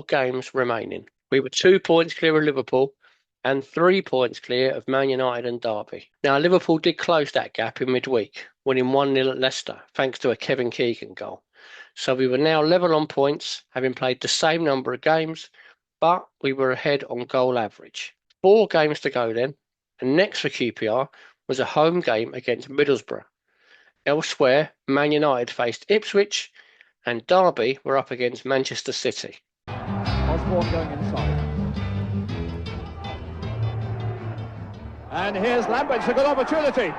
games remaining. We were 2 points clear of Liverpool and 3 points clear of Man United and Derby. Now, Liverpool did close that gap in midweek, winning 1-0 at Leicester, thanks to a Kevin Keegan goal. So we were now level on points, having played the same number of games, but we were ahead on goal average. 4 games to go then, and next for Q.P.R was a home game against Middlesbrough. Elsewhere, Man United faced Ipswich, and Derby were up against Manchester City. Osborne going inside. And here's Lambert, it's a good opportunity.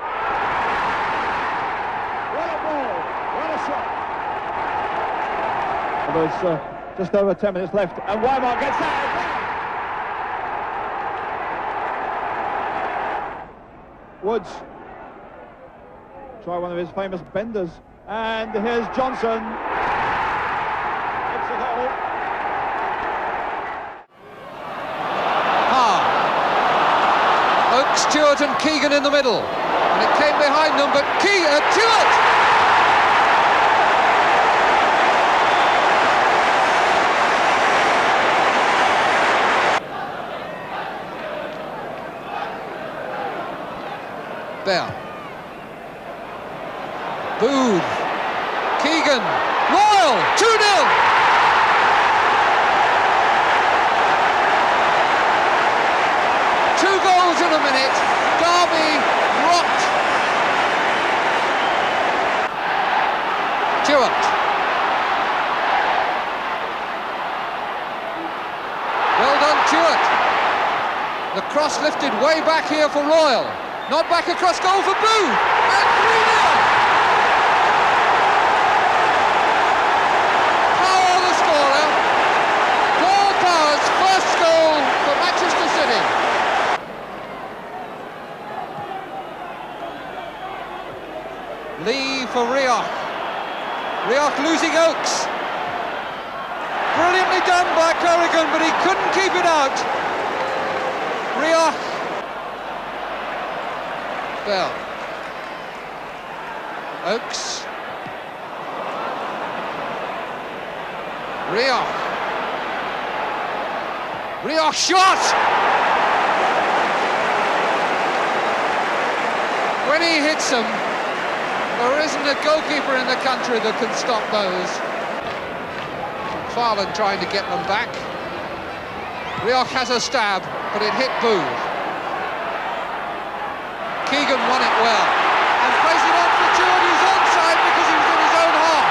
What a ball, what a shot. There's just over 10 minutes left, and Weimar gets that. Woods. Try one of his famous benders. And here's Johnson. It's a goal. Oakes, Stewart and Keegan in the middle. And it came behind them, but Stewart! Bell. Booth. Keegan. Royal. 2-0. Two goals in a minute. Derby rocked. Stewart. Well done, Stewart. The cross lifted way back here for Royal. Not back across goal for Booth. And 3-0. Power the scorer. Paul Power's first goal for Manchester City. Lee for Rioch. Rioch losing Oakes. Brilliantly done by Corrigan, but he couldn't keep it out. Rioch. Bell. Oakes. Rioch. Rioch shot! When he hits them, there isn't a goalkeeper in the country that can stop those. Farland trying to get them back. Rioch has a stab, but it hit Booth. Keegan won it well, and plays it on for Stewart, who's onside because he was in his own half.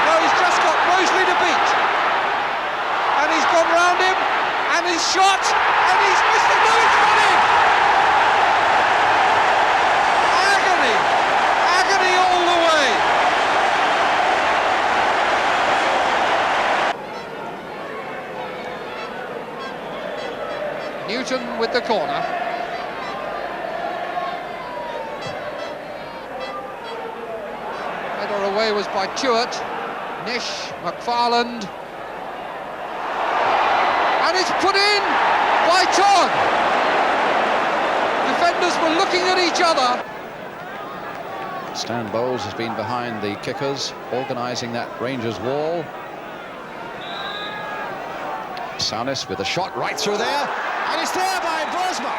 No, he's just got Mosley to beat. And he's gone round him, and he's shot, and he's missed it. No, it's got in! Agony! Agony all the way! Newton with the corner. Away was by Stewart, Nish, McFarland, and it's put in by Todd. Defenders were looking at each other. Stan Bowles has been behind the kickers, organising that Rangers wall. Saunis with a shot right through there, and it's there by Bosma.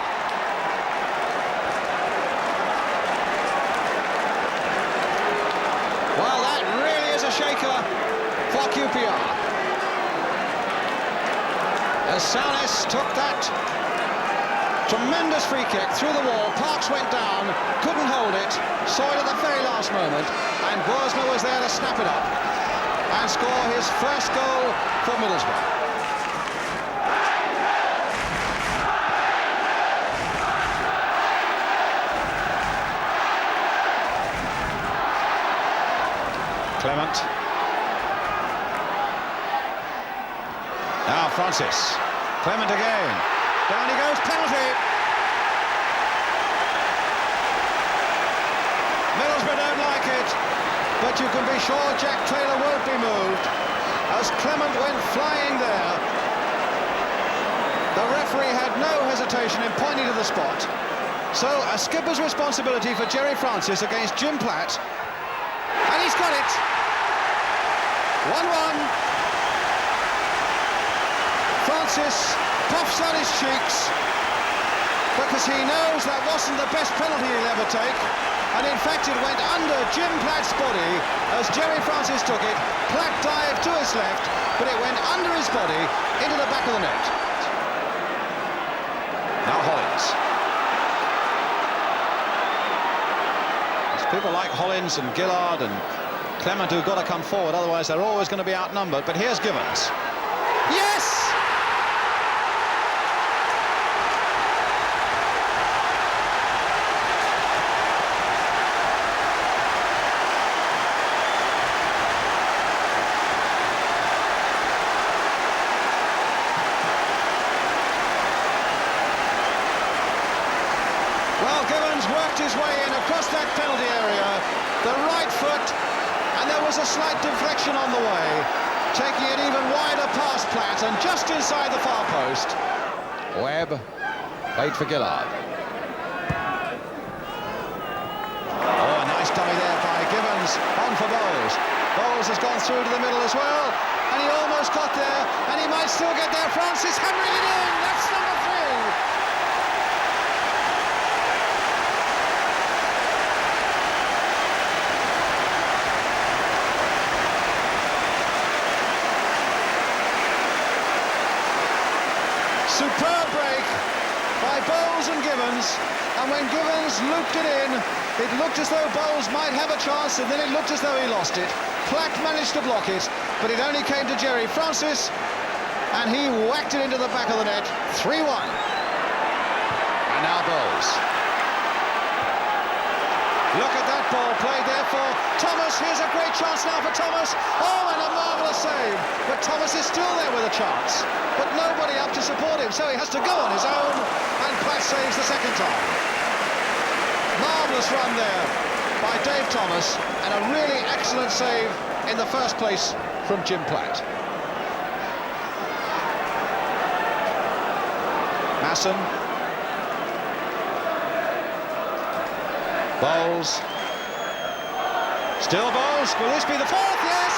Well, that really is a shaker for Q.P.R. As Saunis took that tremendous free kick through the wall, Parks went down, couldn't hold it, saw it at the very last moment, and Boersma was there to snap it up and score his first goal for Middlesbrough. Clement. Now Francis. Clement again. Down he goes, penalty. Middlesbrough don't like it, but you can be sure Jack Taylor won't be moved as Clement went flying there. The referee had no hesitation in pointing to the spot. So a skipper's responsibility for Jerry Francis against Jim Platt. And he's got it. 1-1. 1-1 to Francis puffs out his cheeks because he knows that wasn't the best penalty he'll ever take, and in fact it went under Jim Platt's body as Jerry Francis took it. Platt dived to his left, but it went under his body into the back of the net. Now Hollins. There's people like Hollins and Gillard and Clement who've got to come forward, otherwise they're always going to be outnumbered. But here's Gibbons. Yes! Well, Gibbons worked his way in across that penalty area, the right foot, and there was a slight deflection on the way, taking it even wider past Platt and just inside the far post. Webb played for Gillard. Oh, a nice dummy there by Gibbons, on for Bowles. Bowles has gone through to the middle as well, and he almost got there, and he might still get there. Francis hammering it in, that's number 3. Superb break by Bowles and Gibbons, and when Gibbons looped it in, it looked as though Bowles might have a chance, and then it looked as though he lost it. Platt managed to block it, but it only came to Jerry Francis, and he whacked it into the back of the net. 3-1. And now Bowles. Look at that ball played there for Thomas. Here's a great chance now for Thomas. Oh, and a marvellous save. But Thomas is still there with a chance. But nobody up to support him, so he has to go on his own. And Platt saves the second time. Marvellous run there by Dave Thomas. And a really excellent save in the first place from Jim Platt. Masson. Bowles. Still Bowles. Will this be the fourth? Yes!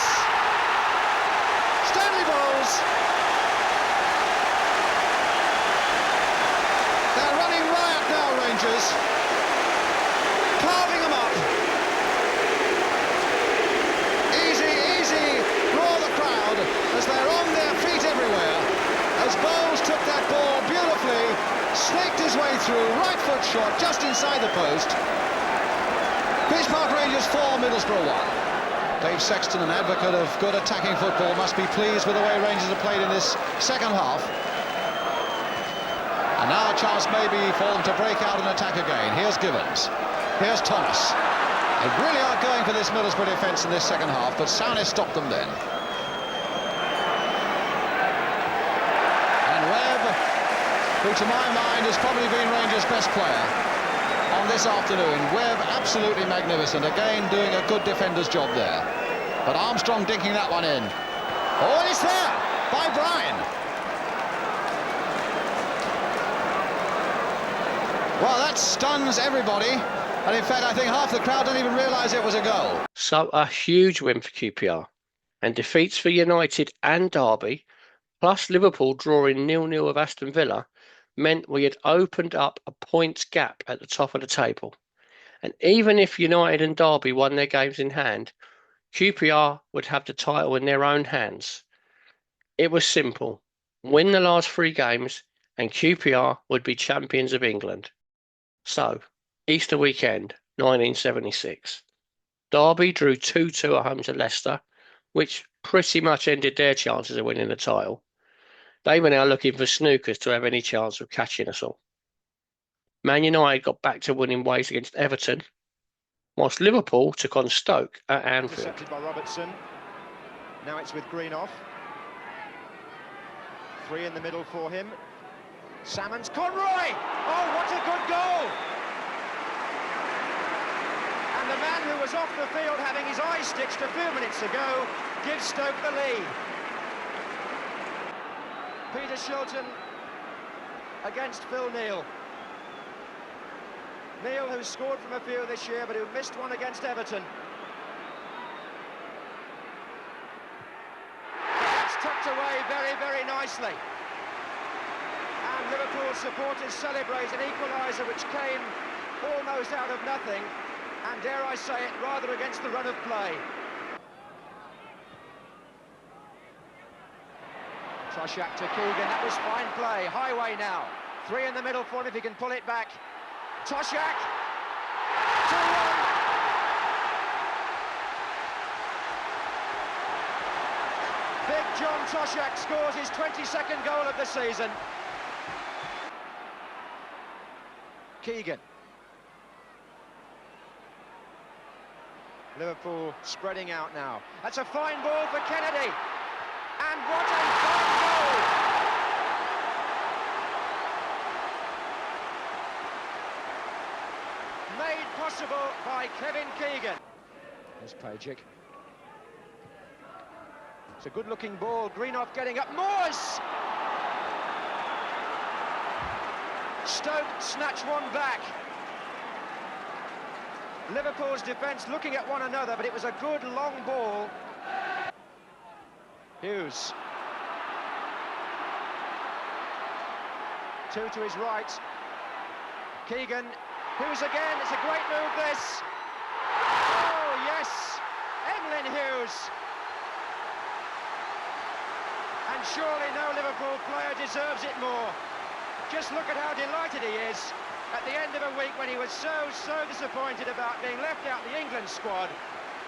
Stanley Bowles. They're running riot now, Rangers. Carving them up. Easy, easy, roar the crowd as they're on their feet everywhere. As Bowles took that ball beautifully, snaked his way through, right foot shot just inside the post. Q.P.R Rangers 4, Middlesbrough 1. Dave Sexton, an advocate of good attacking football, must be pleased with the way Rangers have played in this second half. And now a chance maybe for them to break out and attack again. Here's Gibbons. Here's Thomas. They really are going for this Middlesbrough defence in this second half, but Souness stopped them then. And Webb, who to my mind has probably been Rangers' best player on this afternoon. Webb absolutely magnificent, again doing a good defender's job there. But Armstrong dinking that one in. Oh, and it's there by Bryan. Well, that stuns everybody, and in fact I think half the crowd didn't even realise it was a goal. So a huge win for QPR, and defeats for United and Derby, plus Liverpool drawing 0-0 of Aston Villa, meant we had opened up a points gap at the top of the table. And even if United and Derby won their games in hand, QPR would have the title in their own hands. It was simple. Win the last 3 games and QPR would be champions of England. So, Easter weekend, 1976. Derby drew 2-2 at home to Leicester, which pretty much ended their chances of winning the title. They were now looking for snookers to have any chance of catching us all. Man United got back to winning ways against Everton, whilst Liverpool took on Stoke at Anfield. Intercepted by Robertson. Now it's with Greenoff. 3 in the middle for him. Salmons, Conroy! Oh, what a good goal! And the man who was off the field having his eyes stitched a few minutes ago gives Stoke the lead. Peter Shilton against Phil Neal. Neal, who's scored from a few this year, but who missed one against Everton. It's tucked away very, very nicely. nicely. And Liverpool supporters celebrate an equaliser which came almost out of nothing, and dare I say it, rather against the run of play. Toshak to Keegan, that was fine play. Highway now. 3 in the middle for him if he can pull it back. Toshak! 2-1! Big John Toshak scores his 22nd goal of the season. Keegan. Liverpool spreading out now. That's a fine ball for Kennedy. And what a fine goal! Made possible by Kevin Keegan. There's Pajic. It's a good-looking ball. Greenough getting up. Moores! Stoke snatch one back. Liverpool's defence looking at one another, but it was a good long ball. Hughes. 2 to his right. Keegan. Hughes again. It's a great move, this. Oh, yes. Emlyn Hughes. And surely no Liverpool player deserves it more. Just look at how delighted he is at the end of a week when he was so disappointed about being left out the England squad.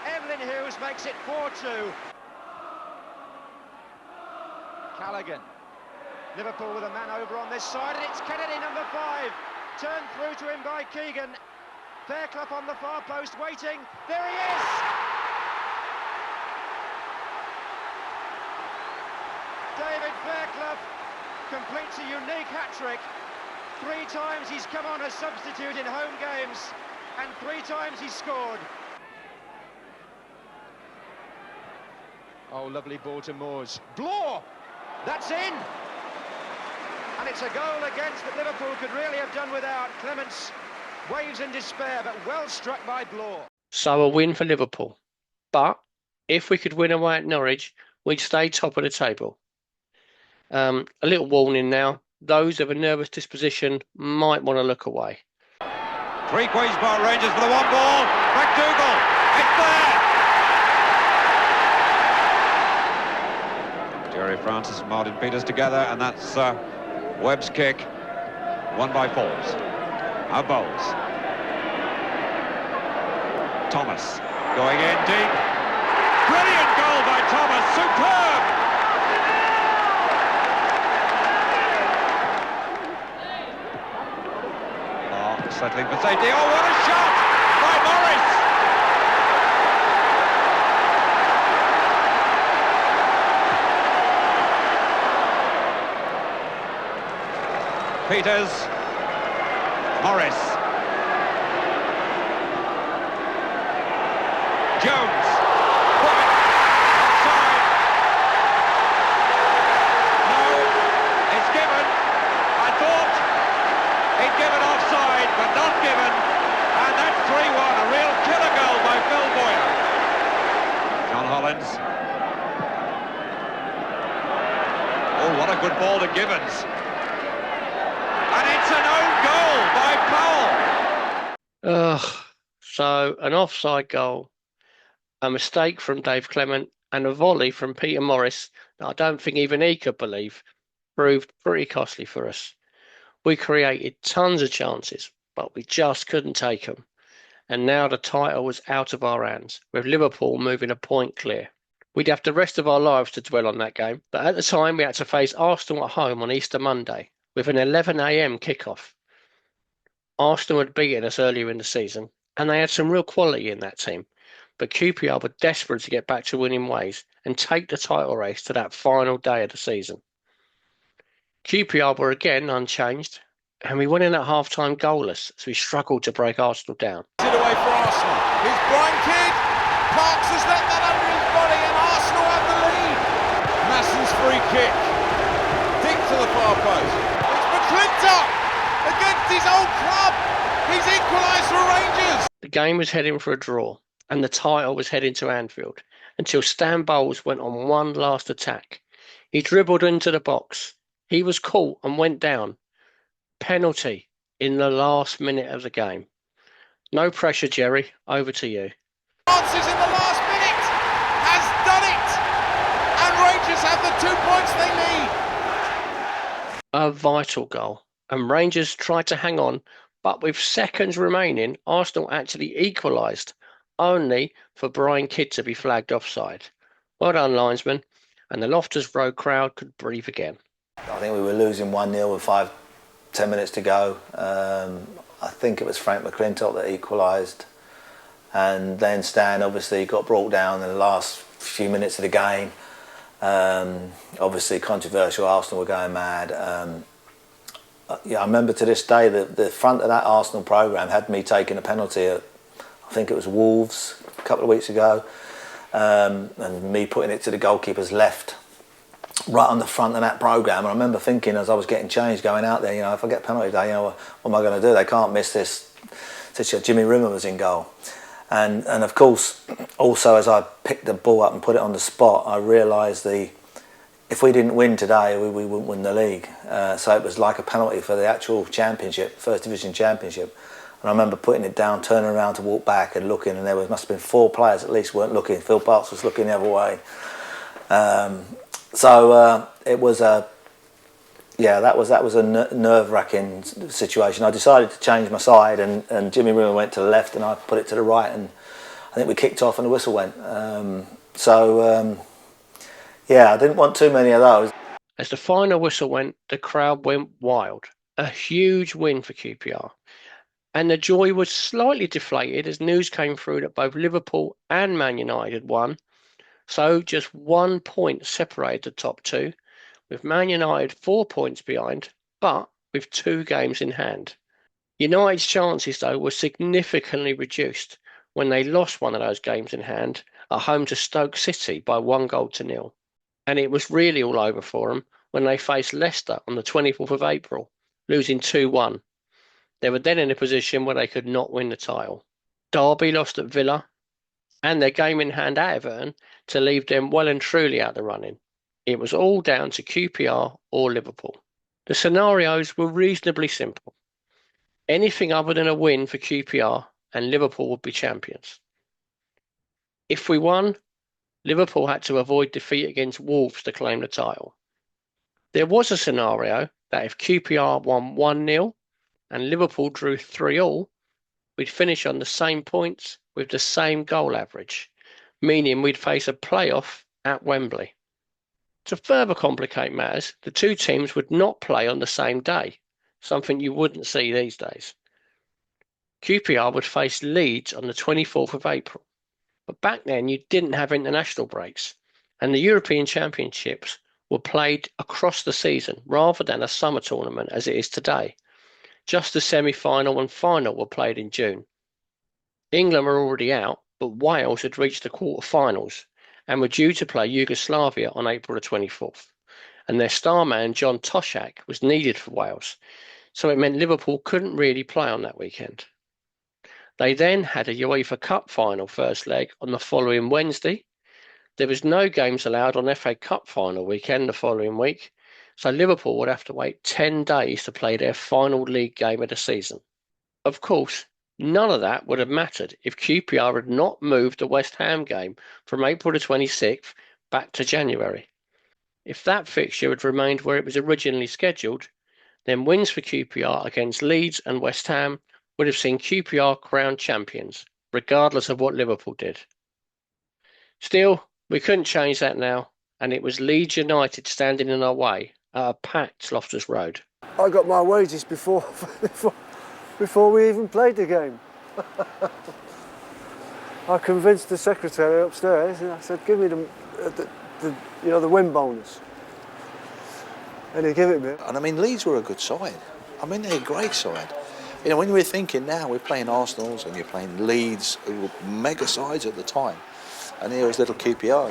Emlyn Hughes makes it 4-2. Callaghan. Liverpool with a man over on this side, and it's Kennedy, number 5. Turned through to him by Keegan. Fairclough on the far post, waiting. There he is! David Fairclough completes a unique hat-trick. 3 times he's come on as substitute in home games, and 3 times he's scored. Oh, lovely ball to Moores. Bloor! That's in! And it's a goal against that Liverpool could really have done without. Clements waves in despair, but well struck by Bloor. So a win for Liverpool. But if we could win away at Norwich, we'd stay top of the table. A little warning now. Those of a nervous disposition might want to look away. 3 Q.P.R Rangers for the one ball. McDougall, it's there. Jerry Francis and Martin Peters together, and that's Webb's kick, won by Falls. Now Bowles. Thomas going in deep. Brilliant goal by Thomas, superb! Settling for safety. Oh, what a shot by Morris! Peters, Morris, Jones, offside. No, it's given. I thought he'd given offside, but not given, and that's 3-1, a real killer goal by Phil Boyer. John Hollins. Oh, what a good ball to Gibbons. And it's an own goal by Powell. So an offside goal, a mistake from Dave Clement, and a volley from Peter Morris that I don't think even he could believe proved pretty costly for us. We created tons of chances, but we just couldn't take them. And now the title was out of our hands, with Liverpool moving a point clear. We'd have the rest of our lives to dwell on that game, but at the time we had to face Arsenal at home on Easter Monday, with an 11 a.m. kickoff. Arsenal had beaten us earlier in the season, and they had some real quality in that team, but Q.P.R were desperate to get back to winning ways and take the title race to that final day of the season. Q.P.R were again unchanged, and we went in at half-time goalless as we struggled to break Arsenal down. It away for Arsenal. Here's Brian Kidd. Parks has let that under his body, and Arsenal have the lead. Masson's free kick. Deep to the far post. It's McClintock against his old club. He's equalised for Rangers. The game was heading for a draw, and the title was heading to Anfield, until Stan Bowles went on one last attack. He dribbled into the box. He was caught and went down. Penalty in the last minute of the game. No pressure, Jerry. Over to you. Chances in the last minute, has done it, and Rangers have the 2 points they need. A vital goal, and Rangers tried to hang on, but with seconds remaining, Arsenal actually equalised, only for Brian Kidd to be flagged offside. Well done, linesman, and the Loftus Road crowd could breathe again. I think we were losing 1-0 with 5-10 minutes to go. I think it was Frank McClintock that equalised, and then Stan obviously got brought down in the last few minutes of the game. Obviously controversial, Arsenal were going mad. I remember to this day that the front of that Arsenal programme had me taking a penalty at, I think it was Wolves a couple of weeks ago, and me putting it to the goalkeeper's left, right on the front of that programme. And I remember thinking as I was getting changed going out there, if I get a penalty today, what am I going to do? They can't miss this. Jimmy Rimmer was in goal. And of course, also as I picked the ball up and put it on the spot, I realised if we didn't win today, we wouldn't win the league. So it was like a penalty for the actual championship, First Division Championship. And I remember putting it down, turning around to walk back and looking, and there must have been 4 players at least weren't looking. Phil Parkes was looking the other way. So it was that was a nerve-wracking situation. I decided to change my side, and Jimmy Rimmer went to the left, and I put it to the right, and I think we kicked off, and the whistle went. I didn't want too many of those. As the final whistle went, the crowd went wild. A huge win for Q.P.R. And the joy was slightly deflated as news came through that both Liverpool and Man United had won. So just 1 point separated the top two, with Man United 4 points behind, but with 2 games in hand. United's chances, though, were significantly reduced when they lost one of those games in hand at home to Stoke City by 1-0. And it was really all over for them when they faced Leicester on the 24th of April, losing 2-1. They were then in a position where they could not win the title. Derby lost at Villa, and their game in hand at Everton to leave them well and truly out of the running. It was all down to Q.P.R. or Liverpool. The scenarios were reasonably simple. Anything other than a win for Q.P.R. and Liverpool would be champions. If we won, Liverpool had to avoid defeat against Wolves to claim the title. There was a scenario that if Q.P.R. won 1-0 and Liverpool drew 3-3, we'd finish on the same points with the same goal average, meaning we'd face a playoff at Wembley. To further complicate matters, the 2 teams would not play on the same day, something you wouldn't see these days. Q.P.R. would face Leeds on the 24th of April, but back then you didn't have international breaks, and the European Championships were played across the season rather than a summer tournament as it is today. Just the semi-final and final were played in June. England were already out, but Wales had reached the quarter-finals and were due to play Yugoslavia on April the 24th. And their star man, John Toshak, was needed for Wales, so it meant Liverpool couldn't really play on that weekend. They then had a UEFA Cup final first leg on the following Wednesday. There was no games allowed on FA Cup final weekend the following week, so Liverpool would have to wait 10 days to play their final league game of the season. Of course, none of that would have mattered if Q.P.R. had not moved the West Ham game from April the 26th back to January. If that fixture had remained where it was originally scheduled, then wins for Q.P.R. against Leeds and West Ham would have seen Q.P.R. crowned champions, regardless of what Liverpool did. Still, we couldn't change that now, and it was Leeds United standing in our way at a packed Loftus Road. I got my wages before we even played the game. I convinced the secretary upstairs, and I said, "Give me the win bonus," and he gave it me. And I mean, Leeds were a good side. I mean, they're a great side. When we're thinking now, we're playing Arsenals and you're playing Leeds, who were mega sides at the time. And here was little Q.P.R,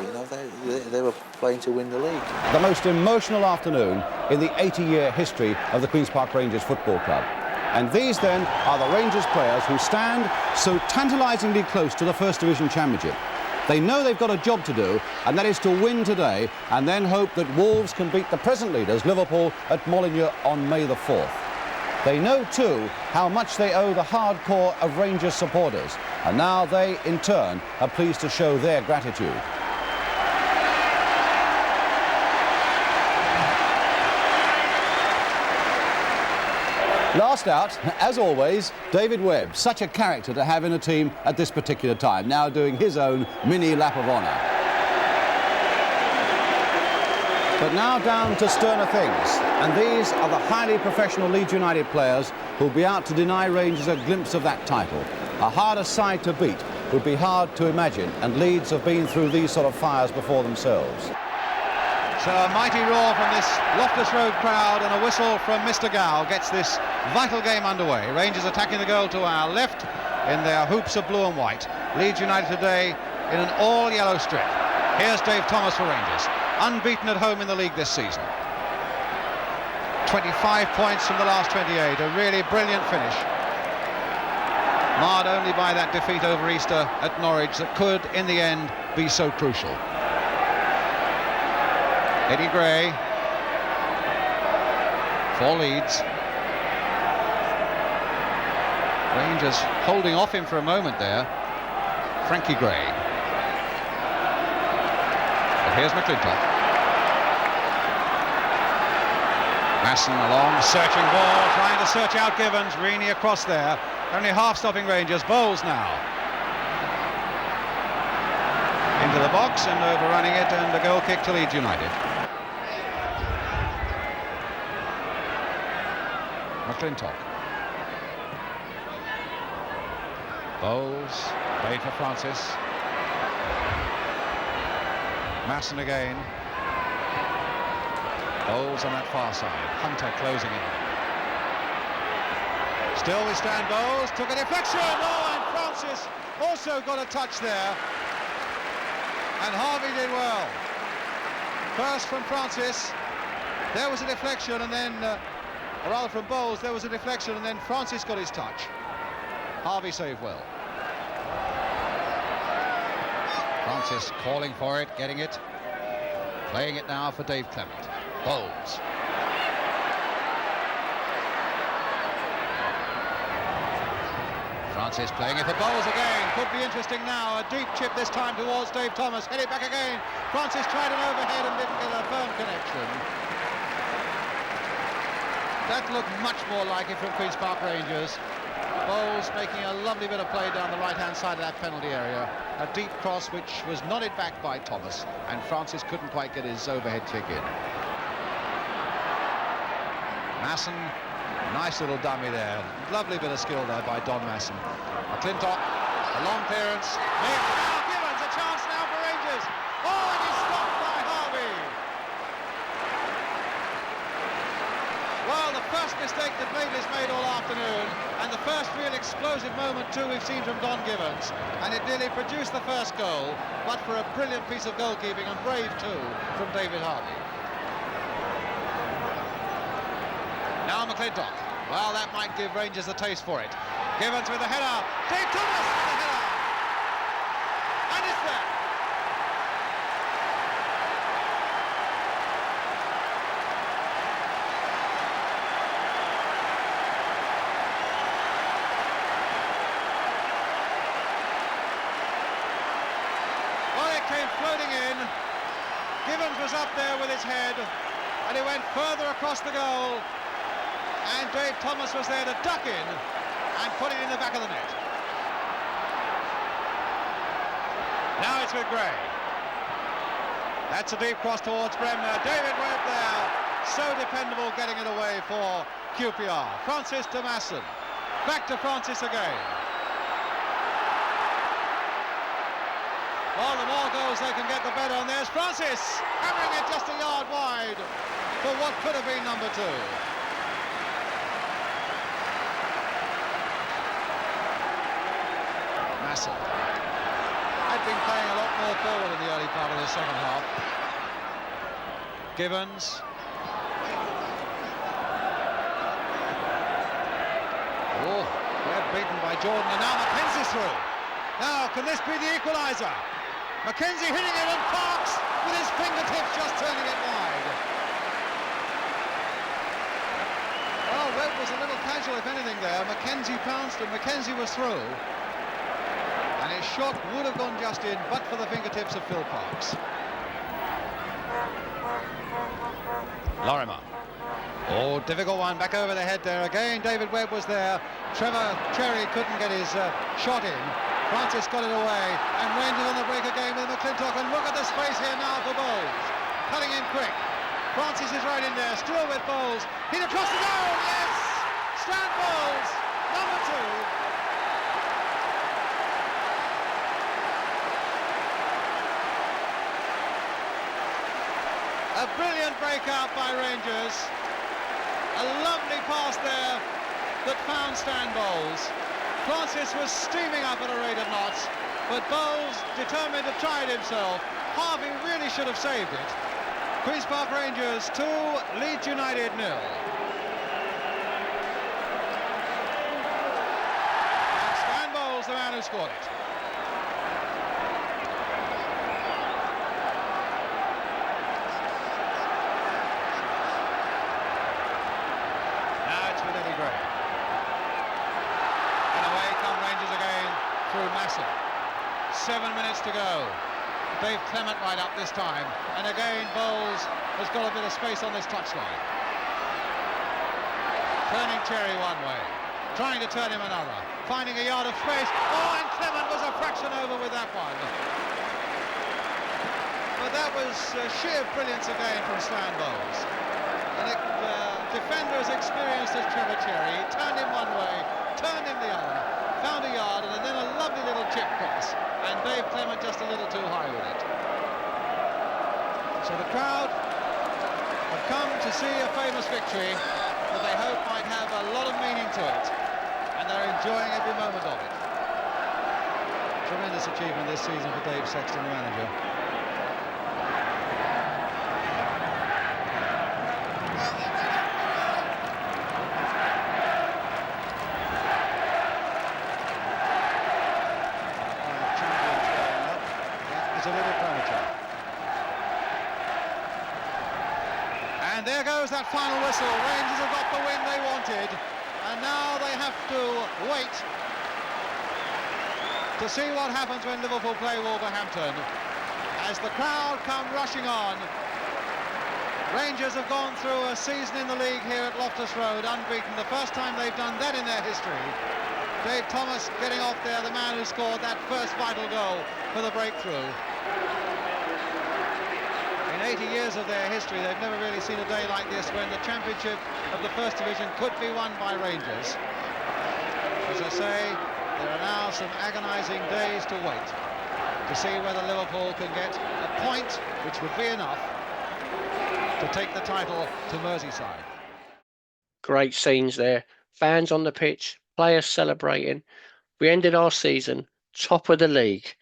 they were playing to win the league. The most emotional afternoon in the 80-year history of the Queen's Park Rangers Football Club. And these then are the Rangers players who stand so tantalisingly close to the First Division Championship. They know they've got a job to do, and that is to win today and then hope that Wolves can beat the present leaders, Liverpool, at Molineux on May the 4th. They know too how much they owe the hardcore of Rangers supporters, and now they, in turn, are pleased to show their gratitude. Last out, as always, David Webb, such a character to have in a team at this particular time, now doing his own mini lap of honour. But now down to sterner things, and these are the highly professional Leeds United players who'll be out to deny Rangers a glimpse of that title. A harder side to beat would be hard to imagine, and Leeds have been through these sort of fires before themselves. So a mighty roar from this Loftus Road crowd and a whistle from Mr. Gow gets this vital game underway. Rangers attacking the goal to our left in their hoops of blue and white. Leeds United today in an all-yellow strip. Here's Dave Thomas for Rangers, unbeaten at home in the league this season. 25 points from the last 28, a really brilliant finish. Marred only by that defeat over Easter at Norwich that could, in the end, be so crucial. Eddie Gray for Leeds. Rangers holding off him for a moment there. Frankie Gray. But here's McClintock. Masson along, searching ball, trying to search out Givens. Reaney across there. Only half stopping Rangers. Bowles now. Into the box and overrunning it, and a goal kick to Leeds United. McClintock. Bowles, played for Francis. Masson again. Bowles on that far side. Hunter closing in. Still we stand. Bowles took a deflection. Oh, and Francis also got a touch there. And Harvey did well. First from Francis. There was a deflection, and then or rather from Bowles, there was a deflection, and then Francis got his touch. Harvey saved well. Francis calling for it, getting it. Playing it now for Dave Clement. Bowles. Francis playing it for Bowles again. Could be interesting now. A deep chip this time towards Dave Thomas. Headed back again. Francis tried an overhead and didn't get a firm connection. That looked much more like it from Queen's Park Rangers. Bowles making a lovely bit of play down the right-hand side of that penalty area. A deep cross which was nodded back by Thomas, and Francis couldn't quite get his overhead kick in. Masson, nice little dummy there. Lovely bit of skill there by Don Masson. McClintock, a long clearance. Now Givens, a chance now for Rangers. Oh, and he's stopped by Harvey. Well, the first mistake that Blakely's made all afternoon, and the first real explosive moment too we've seen from Don Givens, and it nearly produced the first goal, but for a brilliant piece of goalkeeping, and brave too, from David Harvey. Now McClintock. Well, that might give Rangers a taste for it. Givens with the header. Dave Thomas with the header. And it's there. Well, it came floating in. Givens was up there with his head, and he went further across the goal. And Dave Thomas was there to duck in and put it in the back of the net. Now it's with Gray. That's a deep cross towards Bremner. David Webb there, so dependable, getting it away for Q.P.R. Francis to Masson. Back to Francis again. Well, the more goals they can get, the better. And there's Francis, hammering it just a yard wide for what could have been number 2. Masson had been playing a lot more forward in the early part of the second half. Givens. Oh, they're beaten by Jordan, and now Mackenzie's through. Now, can this be the equaliser? Mackenzie hitting it, and Parks with his fingertips just turning it wide. Well, Webb was a little casual, if anything, there. Mackenzie pounced, and Mackenzie was through. And his shot would have gone just in, but for the fingertips of Phil Parks. Lorimer. Oh, difficult one, back over the head there again. David Webb was there. Trevor Cherry couldn't get his shot in. Francis got it away, and Rangers on the break again with McClintock, and look at the space here now for Bowles. Cutting in quick. Francis is right in there, still with Bowles. He's across the goal, yes! Stan Bowles, number 2. A brilliant breakout by Rangers. A lovely pass there that found Stan Bowles. Francis was steaming up at a rate of knots, but Bowles determined to try it himself. Harvey really should have saved it. Queen's Park Rangers 2, Leeds United 0. And Stan Bowles, the man who scored it. Now it's with Eddie Gray. Through Massey. 7 minutes to go. Dave Clement right up this time, and again Bowles has got a bit of space on this touchline. Turning Cherry one way, trying to turn him another, finding a yard of space. Oh, and Clement was a fraction over with that one. But that was sheer brilliance again from Stan Bowles. And defender as experienced as Trevor Cherry. He turned him one way, turned him the other, found a yard, and then a lovely little chip cross, and Dave Clement just a little too high with it. So the crowd have come to see a famous victory that they hope might have a lot of meaning to it, and they're enjoying every moment of it. Tremendous achievement this season for Dave Sexton, the manager. And there goes that final whistle. Rangers have got the win they wanted, and now they have to wait to see what happens when Liverpool play Wolverhampton. As the crowd come rushing on, Rangers have gone through a season in the league here at Loftus Road unbeaten, the first time they've done that in their history. Dave Thomas getting off there, the man who scored that first vital goal for the breakthrough. In 80 years of their history, they've never really seen a day like this when the championship of the First Division could be won by Rangers. As I say, there are now some agonising days to wait to see whether Liverpool can get a point, which would be enough to take the title to Merseyside. Great scenes there. Fans on the pitch, players celebrating. We ended our season top of the league,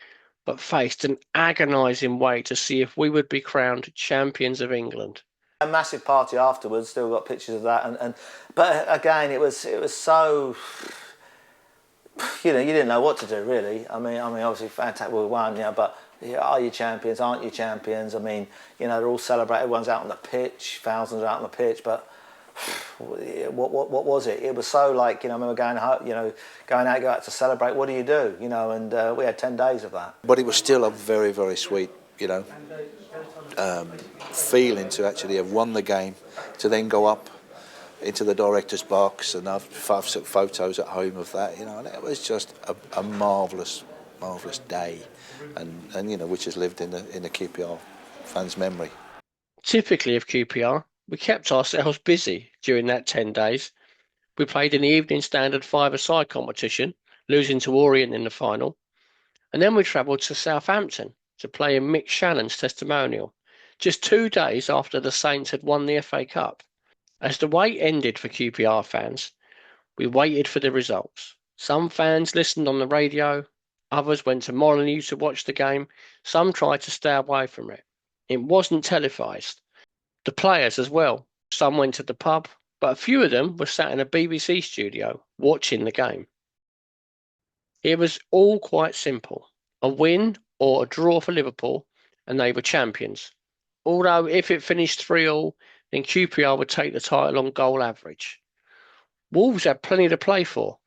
but faced an agonising wait to see if we would be crowned champions of England. A massive party afterwards. Still got pictures of that, but again, it was so. You didn't know what to do really. I mean, obviously, fantastic, we won, but are you champions? Aren't you champions? I mean, they're all celebrating. Everyone's out on the pitch. Thousands are out on the pitch, but what was it? It was so I remember going out, go out to celebrate. What do you do? And we had 10 days of that. But it was still a very, very sweet, feeling to actually have won the game, to then go up into the director's box, and I've took photos at home of that, and it was just a marvellous day, and which has lived in the Q.P.R fans' memory. Typically of Q.P.R, we kept ourselves busy during that 10 days. We played in the Evening Standard five-a-side competition, losing to Orient in the final, and then we travelled to Southampton to play in Mick Shannon's testimonial, just 2 days after the Saints had won the FA Cup. As the wait ended for Q.P.R fans, we waited for the results. Some fans listened on the radio, others went to Molineux to watch the game, some tried to stay away from it. It wasn't televised. The players as well. Some went to the pub, but a few of them were sat in a BBC studio watching the game. It was all quite simple. A win or a draw for Liverpool, and they were champions. Although if it finished 3-3, then Q.P.R would take the title on goal average. Wolves had plenty to play for.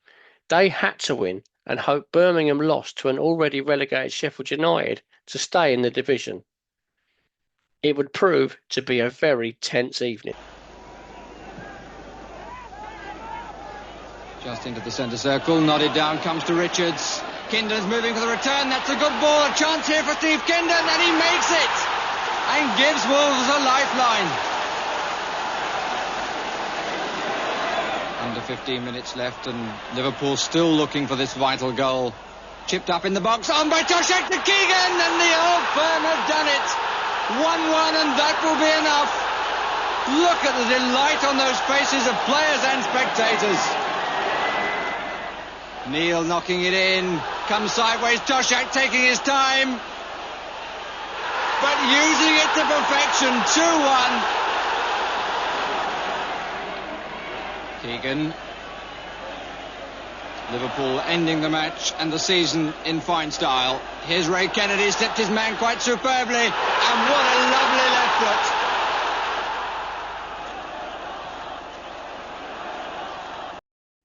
They had to win and hoped Birmingham lost to an already relegated Sheffield United to stay in the division. It would prove to be a very tense evening. Just into the centre circle, nodded down, comes to Richards. Kinden's moving for the return, that's a good ball, a chance here for Steve Kinden, and he makes it! And gives Wolves a lifeline. Under 15 minutes left, and Liverpool still looking for this vital goal. Chipped up in the box, on by Toshak to Keegan, and the old firm has done it. 1-1, and that will be enough. Look at the delight on those faces of players and spectators. Neil knocking it in, comes sideways, Toshak taking his time, but using it to perfection. 2-1. Keegan. Liverpool ending the match and the season in fine style. Here's Ray Kennedy, stepped his man quite superbly, and what a lovely left foot.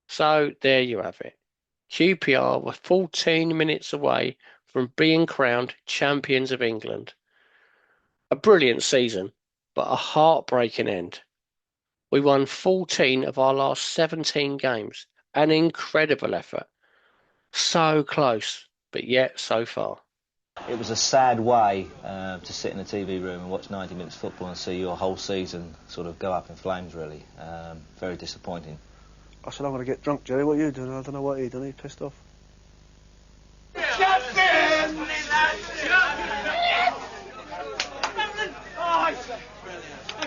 So there you have it. Q.P.R were 14 minutes away from being crowned champions of England. A brilliant season, but a heartbreaking end. We won 14 of our last 17 games. An incredible effort. So close, but yet so far. It was a sad way to sit in a TV room and watch 90 minutes football and see your whole season sort of go up in flames, really. Very disappointing. I said, I'm going to get drunk, Jerry. What are you doing? I don't know what he done. He's pissed off. I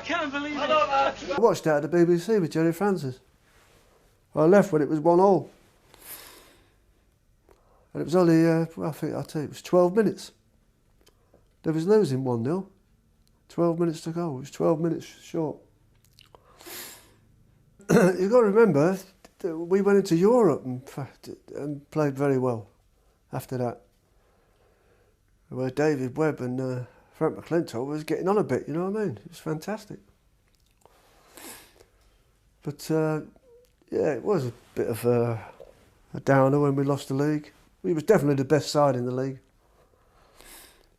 can't believe it. I watched that at the BBC with Jerry Francis. I left when it was 1-1. And it was only, I think, I'll tell you, it was 12 minutes. They was losing 1-0. 12 minutes to go. It was 12 minutes short. You've got to remember, we went into Europe and played very well after that. Where David Webb and Frank McClintock was getting on a bit, you know what I mean? It was fantastic. But, yeah, it was a bit of a downer when we lost the league. We was definitely the best side in the league.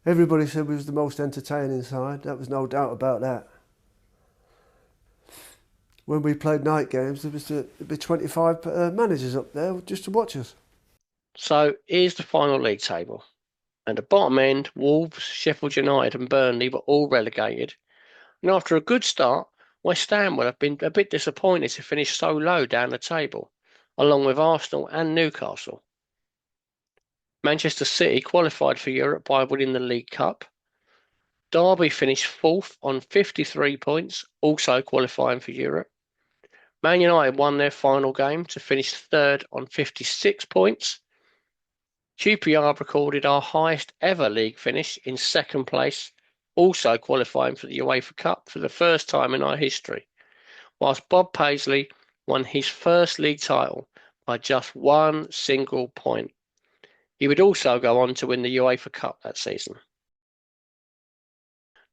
Everybody said we was the most entertaining side. There was no doubt about that. When we played night games, there'd be 25 managers up there just to watch us. So here's the final league table. At the bottom end, Wolves, Sheffield United and Burnley were all relegated. And after a good start, West Ham would have been a bit disappointed to finish so low down the table, along with Arsenal and Newcastle. Manchester City qualified for Europe by winning the League Cup. Derby finished 4th on 53 points, also qualifying for Europe. Man United won their final game to finish 3rd on 56 points. Q.P.R recorded our highest ever league finish in 2nd place, also qualifying for the UEFA Cup for the first time in our history, whilst Bob Paisley won his first league title by just 1 single point. He would also go on to win the UEFA Cup that season.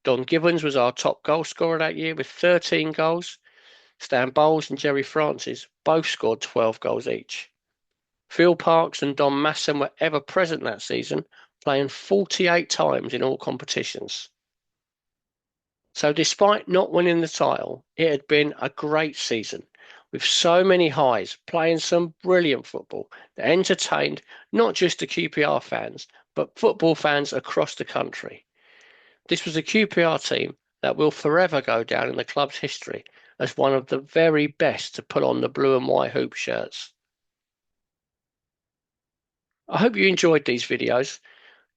Don Gibbons was our top goal scorer that year with 13 goals. Stan Bowles and Jerry Francis both scored 12 goals each. Phil Parkes and Don Masson were ever present that season, playing 48 times in all competitions. So despite not winning the title, it had been a great season, with so many highs, playing some brilliant football that entertained not just the Q.P.R fans, but football fans across the country. This was a Q.P.R team that will forever go down in the club's history as one of the very best to put on the blue and white hoop shirts. I hope you enjoyed these videos.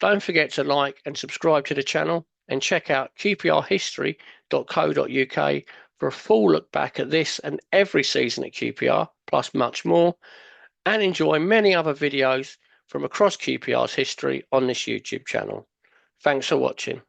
Don't forget to like and subscribe to the channel and check out qprhistory.co.uk for a full look back at this and every season at Q.P.R, plus much more, and enjoy many other videos from across Q.P.R's history on this YouTube channel. Thanks for watching.